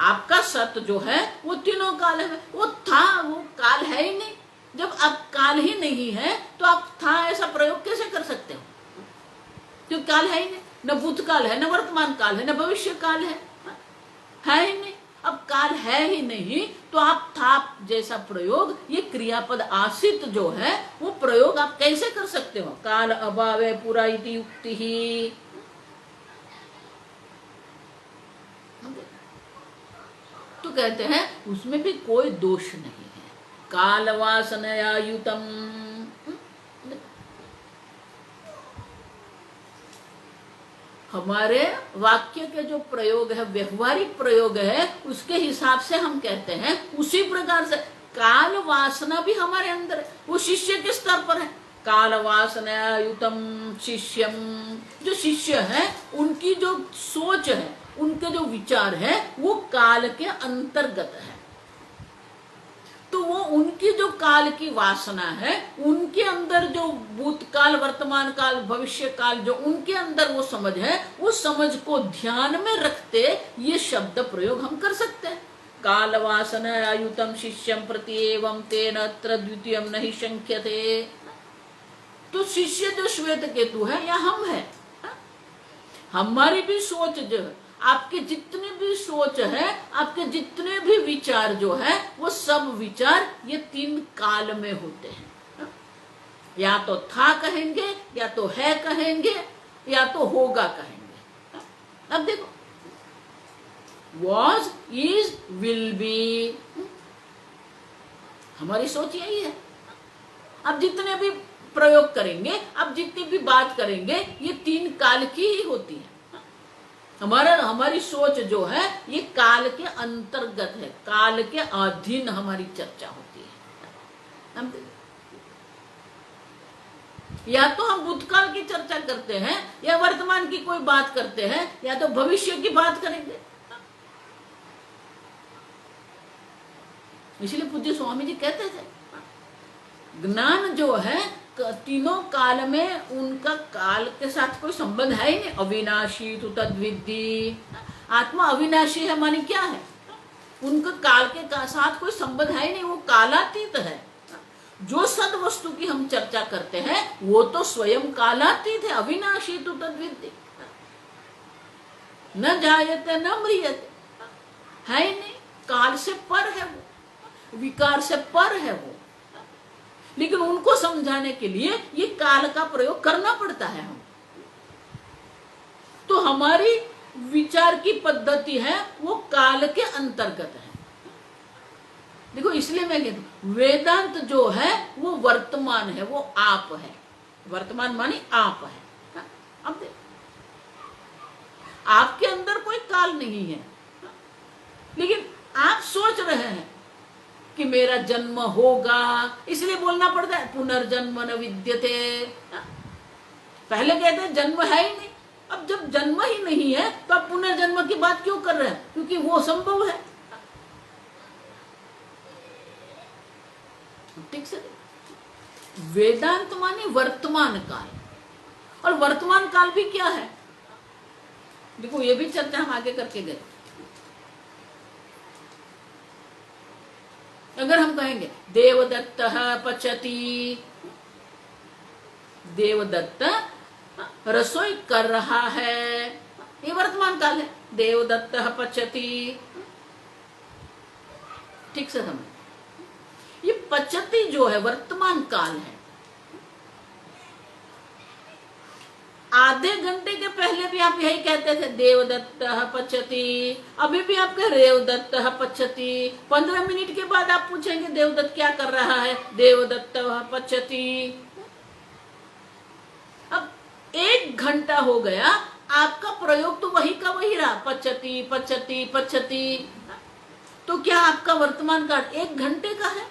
S1: आपका सत जो है वो तीनों काल है, वो था, वो काल है ही नहीं। जब अब काल ही नहीं है तो आप था ऐसा प्रयोग कैसे कर सकते हो? क्योंकि काल है ही नहीं, न भूतकाल है, न वर्तमान काल है, न भविष्य काल है ही नहीं। अब काल है ही नहीं तो आप था जैसा प्रयोग, ये क्रियापद आसित जो है वो प्रयोग आप कैसे कर सकते हो? काल अभावे पुरा इति उक्ति ही, तो कहते हैं उसमें भी कोई दोष नहीं है। काल वासनया युतम, हमारे वाक्य के जो प्रयोग है, व्यवहारिक प्रयोग है, उसके हिसाब से हम कहते हैं उसी प्रकार से काल वासना भी हमारे अंदर है, वो शिष्य के स्तर पर है। काल वासना युतम शिष्यम, जो शिष्य है उनकी जो सोच है, उनके जो विचार है वो काल के अंतर्गत है, तो वो उनकी जो काल की वासना है, उनके अंदर जो भूतकाल, वर्तमान काल, भविष्य काल, जो उनके अंदर वो समझ है, वो समझ को ध्यान में रखते ये शब्द प्रयोग हम कर सकते हैं। काल वासना आयुतम शिष्यम प्रति एवं तेन अत्र द्वितीयम नहीं शंख्यते, तो शिष्य जो श्वेत केतु है या हम है, हमारी भी सोच जो है, आपके जितने भी सोच है, आपके जितने भी विचार जो है, वो सब विचार ये तीन काल में होते हैं। या तो था कहेंगे, या तो है कहेंगे, या तो होगा कहेंगे। अब देखो was, is, will be, हमारी सोच यही है। अब जितने भी प्रयोग करेंगे, अब जितनी भी बात करेंगे, ये तीन काल की ही होती है। हमारी सोच जो है ये काल के अंतर्गत है, काल के अधीन हमारी चर्चा होती है। या तो हम भूतकाल की चर्चा करते हैं, या वर्तमान की कोई बात करते हैं, या तो भविष्य की बात करेंगे। इसलिए पूज्य स्वामी जी कहते थे ज्ञान जो है तीनों काल में उनका काल के साथ कोई संबंध है ही नहीं। अविनाशी तु तद्विद्धि, आत्मा अविनाशी है माने क्या है? उनका काल के साथ कोई संबंध है ही नहीं, वो कालातीत है। जो सद वस्तु की हम चर्चा करते हैं वो तो स्वयं कालातीत है, अविनाशी तु तद्विद्धि, न जायते न म्रियते, है ही नहीं, काल से पर है वो, विकार से पर है वो। लेकिन उनको समझाने के लिए ये काल का प्रयोग करना पड़ता है हम। तो हमारी विचार की पद्धति है वो काल के अंतर्गत है। देखो इसलिए मैं कहती हूं वेदांत जो है वो वर्तमान है, वो आप है। वर्तमान माने आप है। अब देखो आपके अंदर कोई काल नहीं है, लेकिन आप सोच रहे हैं कि मेरा जन्म होगा, इसलिए बोलना पड़ता है पुनर्जन्म न विद्यते। पहले कहते हैं जन्म है ही नहीं, अब जब जन्म ही नहीं है तो आप पुनर्जन्म की बात क्यों कर रहे हैं? क्योंकि वो संभव है। ठीक से वेदांत माने वर्तमान काल, और वर्तमान काल भी क्या है? देखो ये भी चर्चा हम आगे करके गए। अगर हम कहेंगे देवदत्त पचती, देवदत्त रसोई कर रहा है, ये वर्तमान काल है। देवदत्त पचती, ठीक से समझ, ये पचती जो है वर्तमान काल है। आधे घंटे के पहले भी आप यही कहते थे देवदत्त पचती, अभी भी आप कह देवदत्त पचती। 15 मिनट के बाद आप पूछेंगे देवदत्त क्या कर रहा है, देवदत्त पचती। अब 1 घंटा हो गया, आपका प्रयोग तो वही का वही रहा, पचती पचती पचती। तो क्या आपका वर्तमान काल 1 घंटे का है?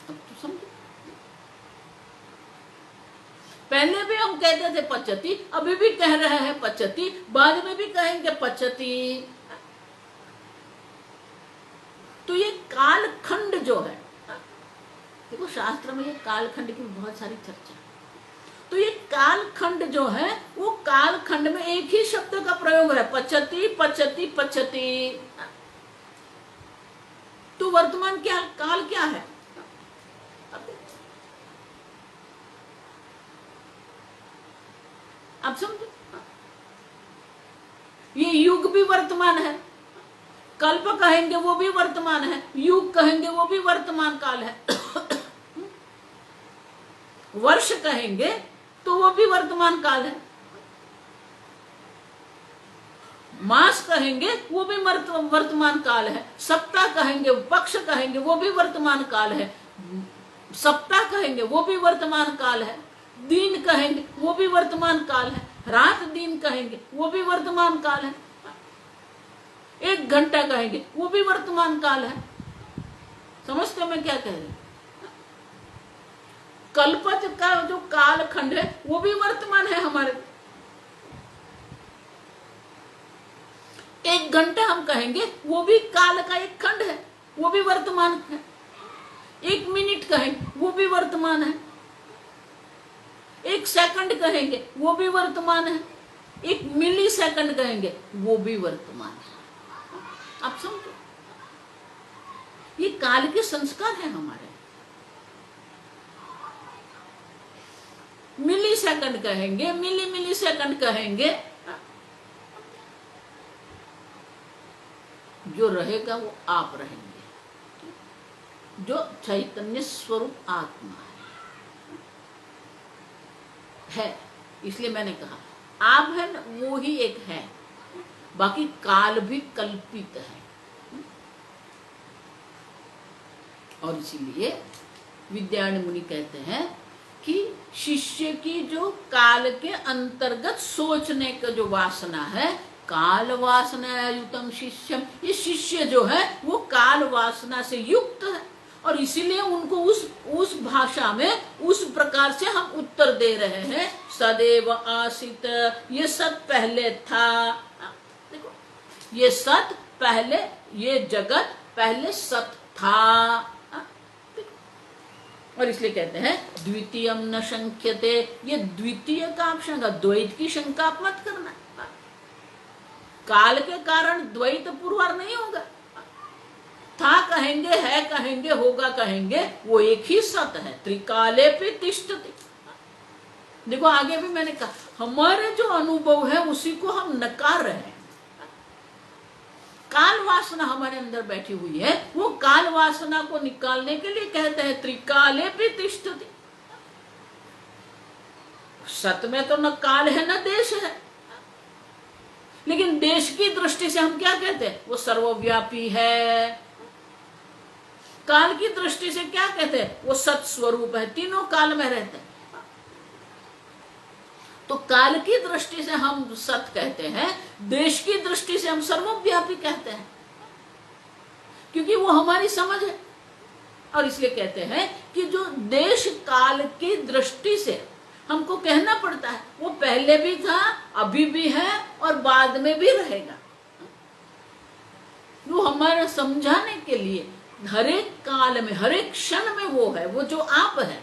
S1: अब तो समझो, पहले भी हम कहते थे पचती, अभी भी कह रहे हैं पचती, बाद में भी कहेंगे पचती। तो ये कालखंड जो है, देखो शास्त्र में ये कालखंड की बहुत सारी चर्चा। तो ये कालखंड जो है, वो कालखंड में एक ही शब्द का प्रयोग है, पचती पचती पचती। तो वर्तमान क्या काल क्या है? आप समझो, ये युग भी वर्तमान है, कल्प कहेंगे वो भी वर्तमान है, युग कहेंगे वो भी वर्तमान काल है, वर्ष कहेंगे तो वो भी वर्तमान काल है, मास कहेंगे वो भी वर्तमान काल है, सप्ताह कहेंगे, पक्ष कहेंगे वो भी वर्तमान काल है, सप्ताह कहेंगे वो भी वर्तमान काल है, दिन कहेंगे वो भी वर्तमान काल है, रात दिन कहेंगे वो भी वर्तमान काल है, 1 घंटा कहेंगे वो भी वर्तमान काल है। समझते मैं क्या कह रही? कल्पज का जो कालखंड है वो भी वर्तमान है हमारे। 1 घंटा हम कहेंगे वो भी काल का एक खंड है, वो भी वर्तमान है। 1 मिनट कहेंगे वो भी वर्तमान है, 1 सेकंड कहेंगे वो भी वर्तमान है, 1 मिली सेकंड कहेंगे वो भी वर्तमान है। आप समझो, ये काल के संस्कार है हमारे। मिली सेकंड कहेंगे, मिली सेकंड कहेंगे, जो रहेगा वो आप रहेंगे, जो चैतन्य स्वरूप आत्मा है। इसलिए मैंने कहा आप है ना, वो ही एक है, बाकी काल भी कल्पित है। और इसीलिए विद्यारण्य मुनि कहते हैं कि शिष्य की जो काल के अंतर्गत सोचने का जो वासना है, काल वासना युतम शिष्यम, ये शिष्य जो है वो काल वासना से युक्त है, और इसीलिए उनको उस भाषा में उस प्रकार से हम उत्तर दे रहे हैं, सदैव आसित, ये सत पहले था। देखो, ये सत पहले, ये जगत पहले सत था। और इसलिए कहते हैं द्वितीयम न शंक्यते, ये द्वितीय का आप शंका, द्वैत की शंका आप मत करना। काल के कारण द्वैत पुरवार नहीं होगा, था कहेंगे, है कहेंगे, होगा कहेंगे, वो एक ही सत है। त्रिकाले पे तिष्ठति। देखो आगे भी मैंने कहा, हमारे जो अनुभव है उसी को हम नकार रहे हैं। काल वासना हमारे अंदर बैठी हुई है, वो काल वासना को निकालने के लिए कहते हैं त्रिकाले पे तिष्ठति। सत में तो न काल है न देश है, लेकिन देश की दृष्टि से हम क्या कहते हैं, वो सर्वव्यापी है। काल की दृष्टि से क्या कहते हैं, वो सत स्वरूप है, तीनों काल में रहते हैं। तो काल की दृष्टि से हम सत कहते हैं, देश की दृष्टि से हम सर्वव्यापी कहते हैं, क्योंकि वो हमारी समझ है। और इसलिए कहते हैं कि जो देश काल की दृष्टि से हमको कहना पड़ता है, वो पहले भी था, अभी भी है और बाद में भी रहेगा। वो हमारे समझाने के लिए हर एक काल में, हर एक क्षण में वो है, वो जो आप है।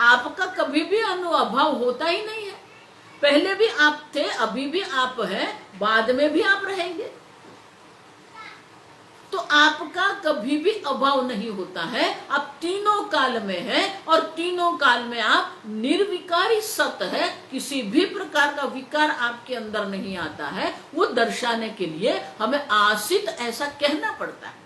S1: आपका कभी भी अनुभव होता ही नहीं है। पहले भी आप थे, अभी भी आप हैं, बाद में भी आप रहेंगे। तो आपका कभी भी अभाव नहीं होता है। आप तीनों काल में हैं और तीनों काल में आप निर्विकारी सत है। किसी भी प्रकार का विकार आपके अंदर नहीं आता है। वो दर्शाने के लिए हमें आसित ऐसा कहना पड़ता है।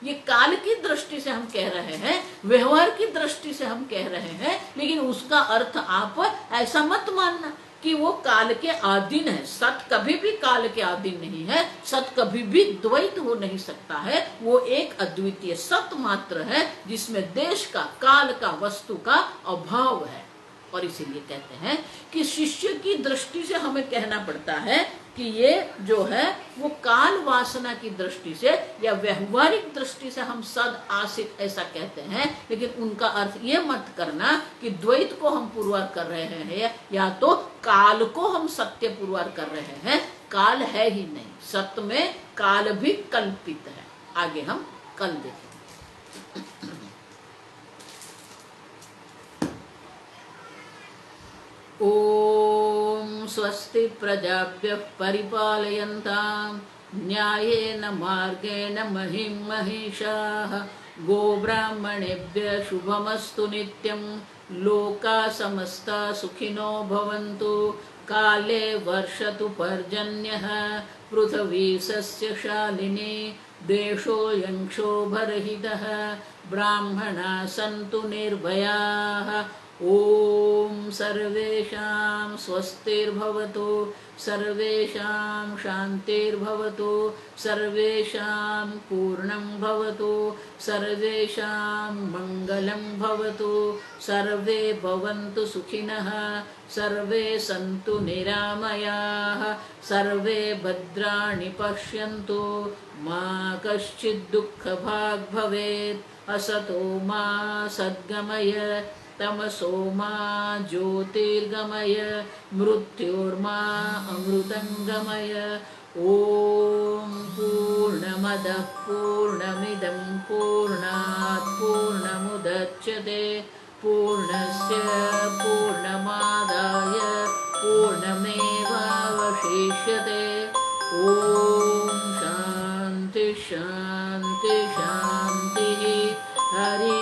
S1: ये काल की दृष्टि से हम कह रहे हैं, व्यवहार की दृष्टि से हम कह रहे हैं, लेकिन उसका अर्थ आप ऐसा मत मानना कि वो काल के अधीन है। सत कभी भी काल के अधीन नहीं है। सत कभी भी द्वैत हो नहीं सकता है। वो एक अद्वितीय सत मात्र है जिसमें देश का, काल का, वस्तु का अभाव है। और इसीलिए कहते हैं कि शिष्य की दृष्टि से हमें कहना पड़ता है कि ये जो है वो काल वासना की दृष्टि से या व्यवहारिक दृष्टि से हम सद आसित ऐसा कहते हैं, लेकिन उनका अर्थ ये मत करना कि द्वैत को हम पुरवार कर रहे हैं या तो काल को हम सत्य पुरवार कर रहे हैं। काल है ही नहीं, सत्य में काल भी कल्पित है। आगे हम कल देखेंगे। ओम स्वस्ति प्रजाभ्यः परिपालयन्तां न्यायेन मार्गेण महिं महिषाः। गोब्राह्मणेभ्यः शुभमस्तु नित्यं। लोकाः समस्ताः सुखिनो भवन्तु। काले वर्षतु पर्जन्यः। पृथिवी सस्यशालिनी। देशोऽयं क्षोभरहितः। ब्राह्मणाः सन्तु निर्भयाः। ओम सर्वेषां स्वस्तिर्भवतु। सर्वेषां शान्तिर्भवतु। सर्वेषां पूर्णं भवतु। सर्वेषां मङ्गलं भवतु। सर्वे भवन्तु सुखिनः। सर्वे सन्तु निरामयाः। सर्वे भद्राणि पश्यन्तु। मा कश्चित् दुःखभाग् भवेत्। असतो मा सद्गमय। तमसो मा ज्योतिर्गमय। मृत्योर्मा अमृतंगमय। ओम पूर्णमदः पूर्णमिदं पूर्णात् पूर्णमुदच्यते। पूर्णस्य पूर्णमादाय पूर्णमेवावशिष्यते। ओम शांति शांति शांति। हरि